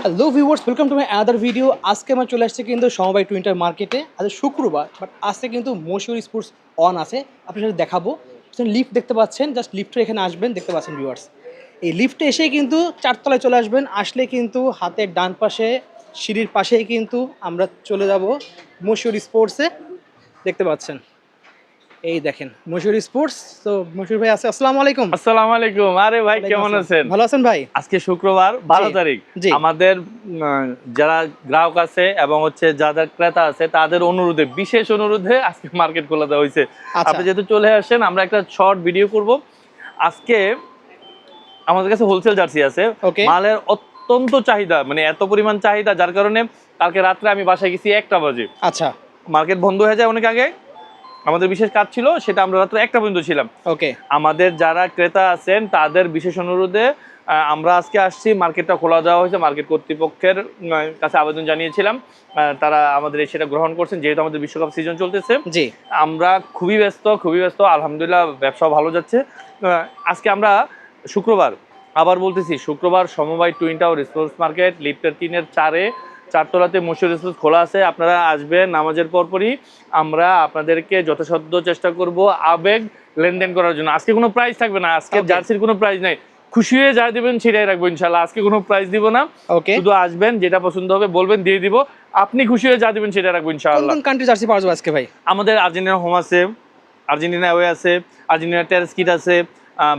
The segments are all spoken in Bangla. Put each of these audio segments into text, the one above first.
Hello viewers, welcome to my other video. আজকে আমরা চলে আসছি কিন্তু সমবায় টুইন্টার মার্কেটে। আজ শুক্রবার, বাট আজকে কিন্তু মশিউর স্পোর্টস অন আছে। আপনার সাথে দেখাবো। লিফট দেখতে পাচ্ছেন, জাস্ট লিফটে এখানে আসবেন, দেখতে পাচ্ছেন ভিউয়ার্স। এই লিফটে এসেই কিন্তু চারতলায় চলে আসবেন। আসলে কিন্তু হাতের ডান পাশে সিঁড়ির পাশেই কিন্তু আমরা চলে যাব মশিউর স্পোর্টসে। দেখতে পাচ্ছেন, এই দেখেন মশিউর স্পোর্টস। তো মশিউর ভাই আছে, আসসালামু আলাইকুম। আসসালামু আলাইকুম। আরে ভাই, কেমন আছেন? ভালো আছেন ভাই? আজকে শুক্রবার 12 তারিখ। জি। আমাদের যারা গ্রাহক আছে এবং যাদের ক্রেতা আছে তাদের অনুরোধে, বিশেষ অনুরোধে আজকে মার্কেট খোলা দেওয়া হয়েছে। আপনি যেহেতু চলে আসেন, আমরা একটা শর্ট ভিডিও করব। আজকে আমাদের কাছে হোলসেল জার্সি আছে, মালের অত্যন্ত চাহিদা, মানে এত পরিমাণ চাহিদা যার কারণে কালকে রাত্রে আমি বাসায় গেছি 1টা বাজে। আচ্ছা, মার্কেট বন্ধ হয়ে যায় অনেক আগে। আমাদের বিশেষ কাজ ছিল, সেটা আমরা রাত্রে 1টা পর্যন্ত ছিলাম। ওকে, আমাদের যারা ক্রেতা আছেন তাদের বিশেষ অনুরোধে আমরা আজকে আসছি। মার্কেটটা খোলা দেওয়া হয়েছে, মার্কেট কর্তৃপক্ষের কাছে আবেদন জানিয়েছিলাম, তারা আমাদের সেটা গ্রহণ করছেন, যেহেতু আমাদের বিশ্বকাপ সিজন চলতেছে। জি, আমরা খুবই ব্যস্ত। আলহামদুলিল্লাহ, ব্যবসাও ভালো যাচ্ছে। আজকে আমরা শুক্রবার, আবার বলতেছি শুক্রবার, সমবায় টুইন টাওয়ার স্পোর্টস মার্কেট লিফটের 3-এর 4-এ, 4তলাতে মশিউর স্পোর্টস খোলা আছে। আপনারা আসবেন নামাজের পরপরই। আমরা আপনাদেরকে যথাসাধ্য চেষ্টা করব আবেগ লেনদেন করার জন্য। আজকে কোনো প্রাইস থাকবে না, আজকে জার্সির কোনো প্রাইস নাই। খুশি হয়ে যা দিবেন সেটাই রাখবো ইনশাল্লাহ। আজকে কোনো প্রাইস দিব না, শুধু আসবেন, যেটা পছন্দ হবে বলবেন, দিয়ে দিব। আপনি খুশি হয়ে যা দিবেন সেটা রাখবো ইনশাআল্লাহ। কোন কান্ট্রি জার্সি পাওয়া যাবে আজকে ভাই? আমাদের আর্জেন্টিনা হোম আছে, আর্জেন্টিনা অ্যাওয়ে আছে, আর্জেন্টিনা টেরেস কিট আছে,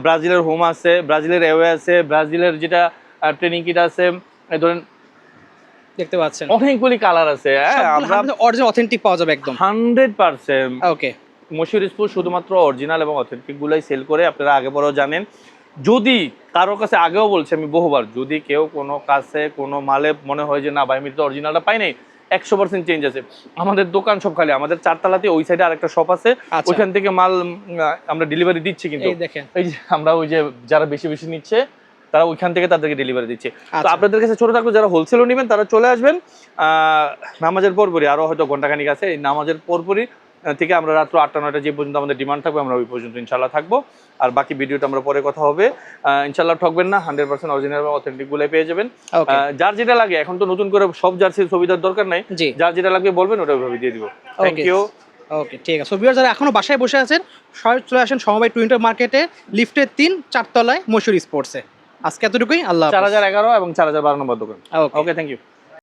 ব্রাজিলের হোম আছে, ব্রাজিলের অ্যাওয়ে আছে, ব্রাজিলের যেটা ট্রেনিং কিট আছে। এই ধরেন, দেখতে পাচ্ছেন অনেকগুলি কালার আছে। আমরা অরিজিনাল অথেন্টিক পাওয়া যাবে একদম 100%। ওকে, মশিউর স্পোর্টস শুধুমাত্র অরিজিনাল এবং অথেন্টিক গুলাই সেল করে, আপনারা আগে পরেও জানেন। যদি কারোর কাছে, আগেও বলছি আমি বহুবার, যদি কেউ কোনো কাছে কোনো মালে মনে হয় যে না ভাই, আমি তো অরিজিনালটা পাই নাই, 100% চেঞ্জ আছে। আমাদের দোকান সব খালি, আমাদের 4তলাতে ওই সাইডে আরেকটা শপ আছে, ওইখান থেকে মাল আমরা ডেলিভারি দিচ্ছি। কিন্তু এই যে আমরা ওই যে যারা বেশি বেশি নিচ্ছে তারা ওইখান থেকে তাদেরকে ডেলিভারি দিচ্ছে। তো আপনাদের কাছে ছোট থাকলে যারা হোলসেলও নেবেন তারা চলে আসবেন নামাজের পরপরই, আরো হয়তো ঘন্টাখানিক আছে। এই নামাজের পরপরই থেকে আমরা রাত্র 8টা-9টা যে পর্যন্ত আমাদের ডিমান্ড থাকবে, আমরা ওই পর্যন্ত ইনশাল্লাহ থাকবো। আর বাকি ভিডিওটা আমরা পরে কথা হবে। ইনশাল্লাহ ঠকবেন না, 100% অরিজিনাল এবং অথেন্টিক গুলাই পেয়ে যাবেন। যার যেটা লাগে, এখন তো নতুন করে সব জার্সির সুবিধার দরকার নাই, যার যেটা লাগবে বলবেন, ওটা ওইভাবে দিয়ে দিব। Thank you. ওকে, ঠিক আছে। ভিউয়ার্স, যারা এখনো বাসায় বসে আছেন, সবাই চলে আসেন সমবায় টুইন্টার মার্কেটে, লিফটের 3, 4তলায় মশিউর স্পোর্টসে। আজকে এতটুকুই। আল্লাহ হাফেজ। 4011 এবং 4012 নম্বর দোকান। ওকে, থ্যাংক ইউ।